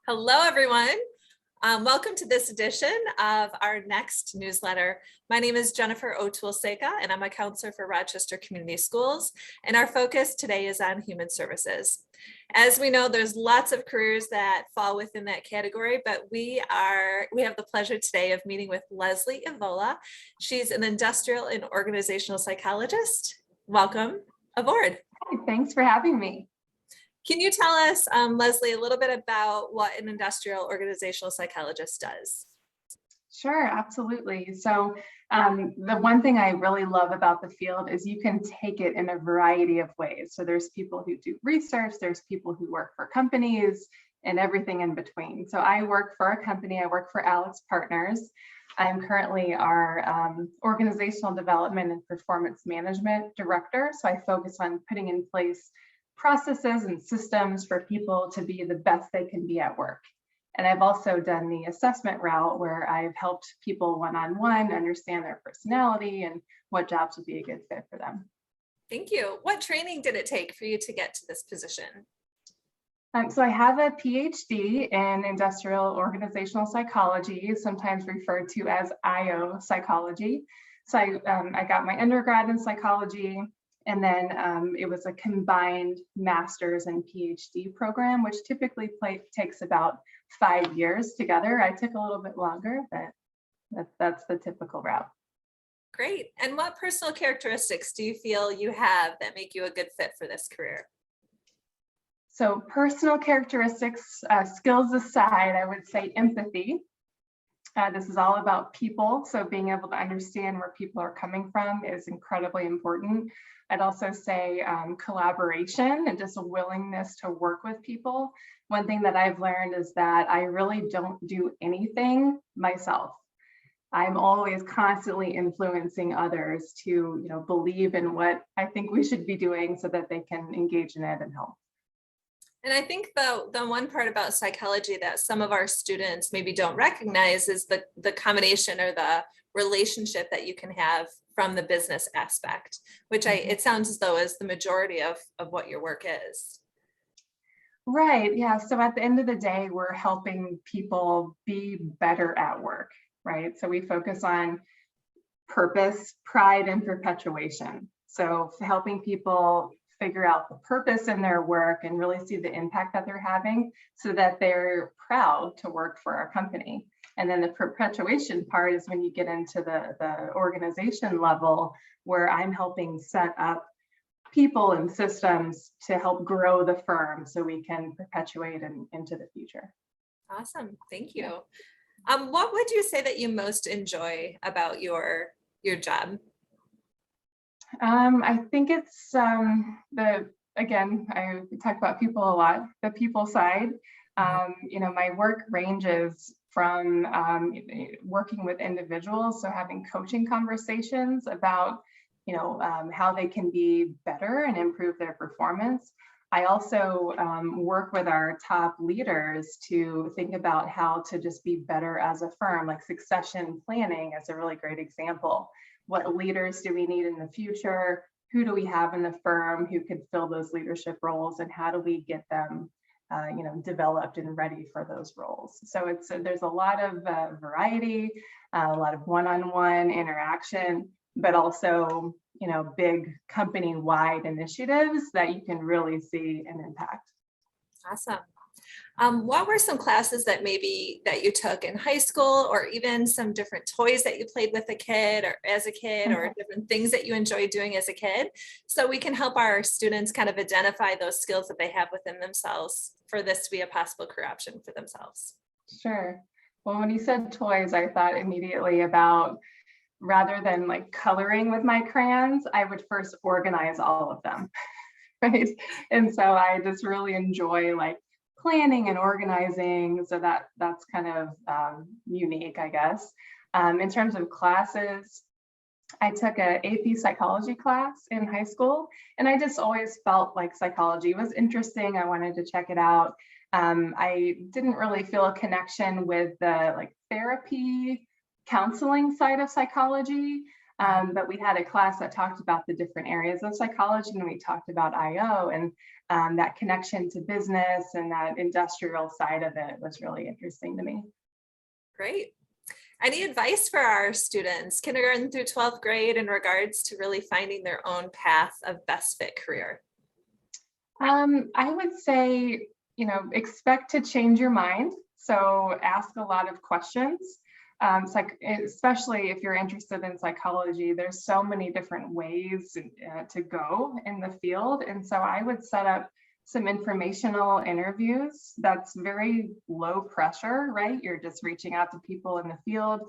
Hello, everyone. Welcome to this edition of our next newsletter. My name is Jennifer O'Toole-Seka, and I'm a counselor for Rochester Community Schools. And our focus today is on human services. As we know, there's lots of careers that fall within that category, but we have the pleasure today of meeting with Leslie Evola. She's an industrial and organizational psychologist. Welcome aboard. Hi, thanks for having me. Can you tell us, Leslie, a little bit about what an industrial organizational psychologist does? Sure, absolutely. So the one thing I really love about the field is you can take it in a variety of ways. So there's people who do research, there's people who work for companies, and everything in between. So I work for a company, I work for Alex Partners. I'm currently our organizational development and performance management director. So I focus on putting in place processes and systems for people to be the best they can be at work. And I've also done the assessment route where I've helped people one-on-one understand their personality and what jobs would be a good fit for them. Thank you. What training did it take for you to get to this position? So I have a PhD in industrial organizational psychology, sometimes referred to as IO psychology. So I got my undergrad in psychology, and then it was a combined master's and PhD program, which typically takes about 5 years together. I took a little bit longer, but that's the typical route. Great. And what personal characteristics do you feel you have that make you a good fit for this career? So personal characteristics, skills aside, I would say empathy. This is all about people. So being able to understand where people are coming from is incredibly important. I'd also say collaboration and just a willingness to work with people. One thing that I've learned is that I really don't do anything myself. I'm always constantly influencing others to, believe in what I think we should be doing so that they can engage in it and help. And I think the one part about psychology that some of our students maybe don't recognize is the combination or the relationship that you can have from the business aspect, which it sounds as though is the majority of what your work is. Right. Yeah. So at the end of the day, we're helping people be better at work, right? So we focus on purpose, pride, and perpetuation. So helping people figure out the purpose in their work and really see the impact that they're having so that they're proud to work for our company. And then the perpetuation part is when you get into the organization level where I'm helping set up people and systems to help grow the firm so we can perpetuate into the future. Awesome. Thank you. What would you say that you most enjoy about your job? I think it's again, we talk about people a lot, the people side. My work ranges from working with individuals, so having coaching conversations about, how they can be better and improve their performance. I also work with our top leaders to think about how to just be better as a firm, like succession planning is a really great example. What leaders do we need in the future? Who do we have in the firm who could fill those leadership roles, and how do we get them, developed and ready for those roles? So there's a lot of variety, a lot of one-on-one interaction, but also, big company-wide initiatives that you can really see an impact. Awesome. What were some classes that you took in high school, or even some different toys that you played with a kid or as a kid, or different things that you enjoyed doing as a kid, so we can help our students kind of identify those skills that they have within themselves for this to be a possible career option for themselves? Sure. Well, when you said toys, I thought immediately about, rather than like coloring with my crayons, I would first organize all of them, right? And so I just really enjoy like planning and organizing, so that's kind of unique, I guess. In terms of classes, I took an AP psychology class in high school, and I just always felt like psychology was interesting. I wanted to check it out. I didn't really feel a connection with the therapy counseling side of psychology. But we had a class that talked about the different areas of psychology, and we talked about IO, and that connection to business and that industrial side of it was really interesting to me. Great. Any advice for our students, kindergarten through 12th grade, in regards to really finding their own path of best fit career? I would say, expect to change your mind. So ask a lot of questions. Especially if you're interested in psychology, there's so many different ways to go in the field. And so I would set up some informational interviews that's very low pressure, right? You're just reaching out to people in the field.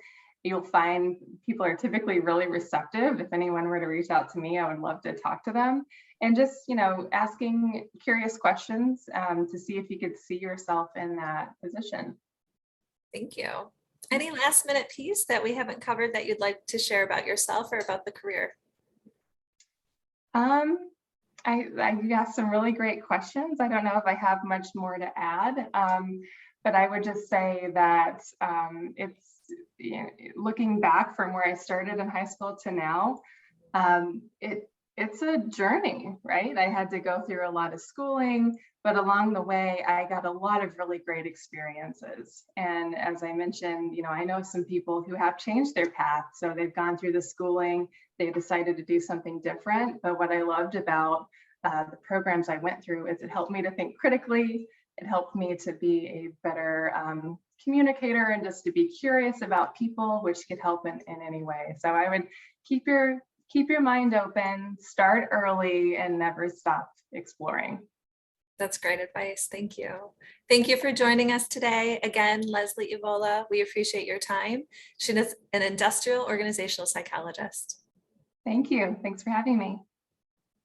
You'll find people are typically really receptive. If anyone were to reach out to me, I would love to talk to them. And just, asking curious questions to see if you could see yourself in that position. Thank you. Any last minute piece that we haven't covered that you'd like to share about yourself or about the career? You asked some really great questions. I don't know if I have much more to add, but I would just say that it's, looking back from where I started in high school to now, it's a journey, right? I had to go through a lot of schooling, but along the way, I got a lot of really great experiences. And as I mentioned, I know some people who have changed their path. So they've gone through the schooling, they decided to do something different. But what I loved about the programs I went through is it helped me to think critically. It helped me to be a better communicator and just to be curious about people, which could help in any way. So I would keep your mind open, start early, and never stop exploring. That's great advice. Thank you. Thank you for joining us today. Again, Leslie Evola, we appreciate your time. She is an industrial organizational psychologist. Thank you. Thanks for having me.